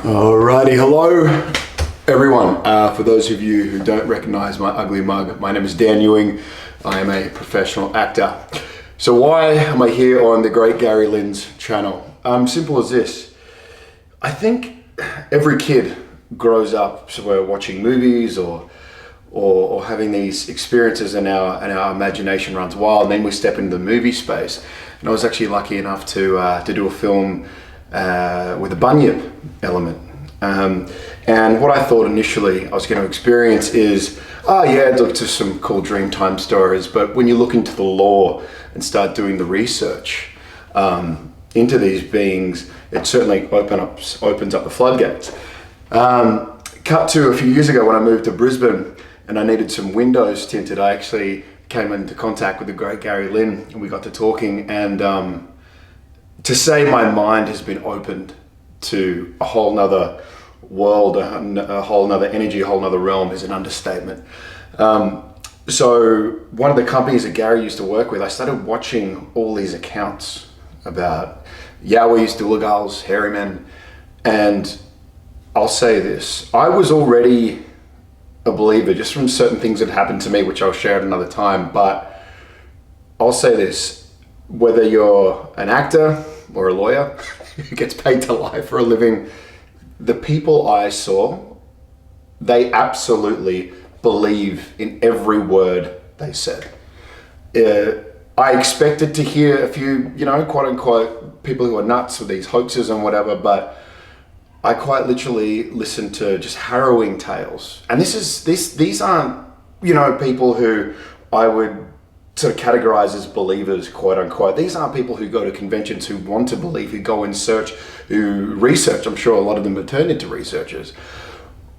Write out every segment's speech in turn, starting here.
Alrighty, hello everyone. For those of you who don't recognize my ugly mug, my name is Dan Ewing. I am a professional actor. So why am I here on the great Gary Lynn's channel? Simple as this. I think every kid grows up somewhere watching movies or having these experiences and our imagination runs wild, and then we step into the movie space. And I was actually lucky enough to do a film with a bunyip element. And what I thought initially I was going to experience is, look, just some cool Dreamtime stories. But when you look into the lore and start doing the research into these beings, it certainly opens up the floodgates. Cut to a few years ago when I moved to Brisbane and I needed some windows tinted. I actually came into contact with the great Gary Lynn and we got to talking, and to say my mind has been opened to a whole nother world, a whole nother energy, a whole nother realm is an understatement. So one of the companies that Gary used to work with, I started watching all these accounts about Yowies, Dooligals, hairy men, and I'll say this, I was already a believer just from certain things that happened to me, which I'll share at another time, but I'll say this, whether you're an actor or a lawyer who gets paid to lie for a living, the people I saw, they absolutely believe in every word they said. I expected to hear a few, quote unquote, people who are nuts with these hoaxes and whatever, but I quite literally listened to just harrowing tales. And these aren't, people who I would sort of categorize as believers, quote unquote. These aren't people who go to conventions, who want to believe, who go and search, who research. I'm sure a lot of them have turned into researchers.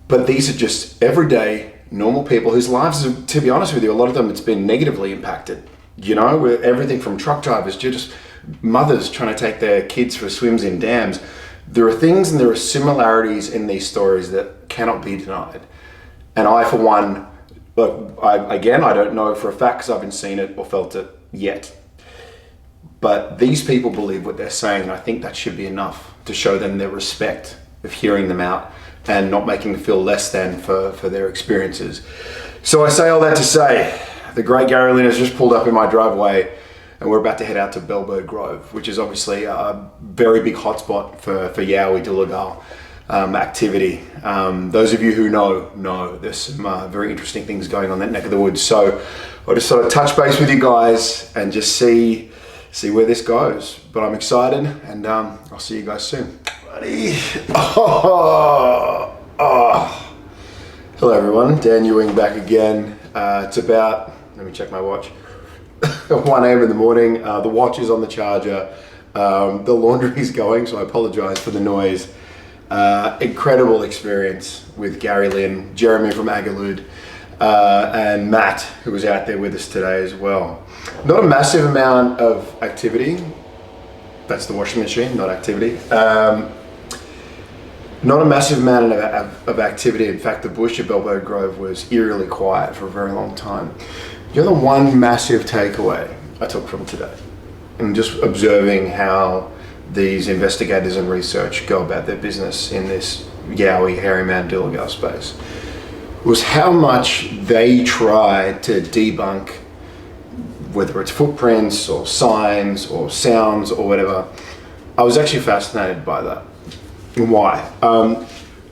But these are just everyday, normal people whose lives, to be honest with you, a lot of them, it's been negatively impacted. With everything from truck drivers to just mothers trying to take their kids for swims in dams. There are things and there are similarities in these stories that cannot be denied. And I, for one, I don't know for a fact because I haven't seen it or felt it yet. But these people believe what they're saying, and I think that should be enough to show them their respect of hearing them out and not making them feel less than for their experiences. So I say all that to say, the great Gary Lynn has just pulled up in my driveway and we're about to head out to Bellbird Grove, which is obviously a very big hotspot for Yowie Dooligal activity. Those of you who know there's some very interesting things going on in that neck of the woods. So I'll just sort of touch base with you guys and just see where this goes. But I'm excited, and I'll see you guys soon. Buddy. Hello everyone, Dan Ewing back again. It's about, let me check my watch, 1 a.m. in the morning. The watch is on the charger. The laundry's going, so I apologize for the noise. Incredible experience with Gary Lynn, Jeremy from Agalud, and Matt, who was out there with us today as well. Not a massive amount of activity. That's the washing machine, not activity. Not a massive amount of activity. In fact, the bush at Bellbird Grove was eerily quiet for a very long time. You're the one massive takeaway I took from today, and just observing how these investigators and research go about their business in this Yowie, hairy man, Dooligal space, was how much they try to debunk, whether it's footprints or signs or sounds or whatever. I was actually fascinated by that. Why?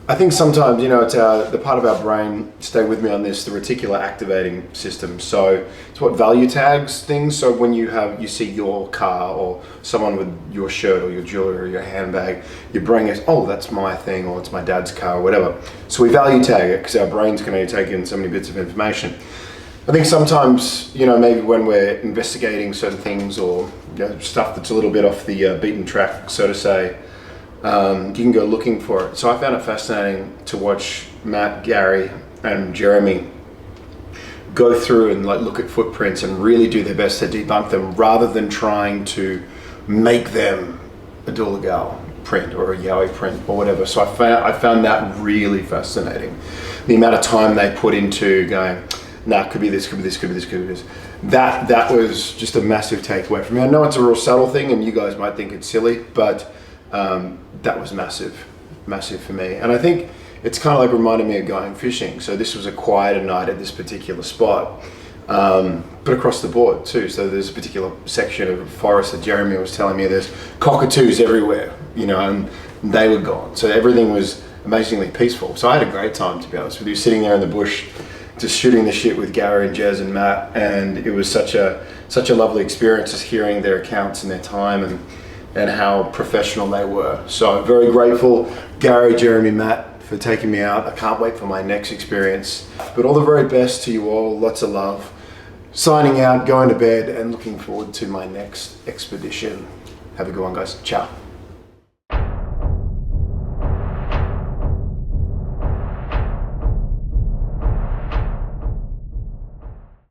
I think sometimes, it's the part of our brain, stay with me on this, the reticular activating system. So it's what value tags things. So when you see your car or someone with your shirt or your jewelry or your handbag, your brain goes, oh, that's my thing, or it's my dad's car or whatever. So we value tag it because our brains can only take in so many bits of information. I think sometimes, maybe when we're investigating certain things or stuff that's a little bit off the beaten track, so to say, you can go looking for it. So I found it fascinating to watch Matt, Gary, and Jeremy go through and look at footprints and really do their best to debunk them, rather than trying to make them a Dooligal print or a Yowie print or whatever. So I found that really fascinating. The amount of time they put into going, could be this, could be this, could be this, could be this. That was just a massive takeaway for me. I know it's a real subtle thing and you guys might think it's silly, but that was massive. massive for me. And I think it's kind of like reminded me of going fishing. So this was a quieter night at this particular spot, but across the board too. So there's a particular section of forest that Jeremy was telling me there's cockatoos everywhere, you know, and they were gone. So everything was amazingly peaceful. So I had a great time, to be honest with you, sitting there in the bush, just shooting the shit with Gary and Jez and Matt. And it was such a lovely experience, just hearing their accounts and their time and how professional they were. So I'm very grateful, Gary, Jeremy, Matt, for taking me out. I can't wait for my next experience. But all the very best to you all. Lots of love. Signing out, going to bed, and looking forward to my next expedition. Have a good one, guys. Ciao.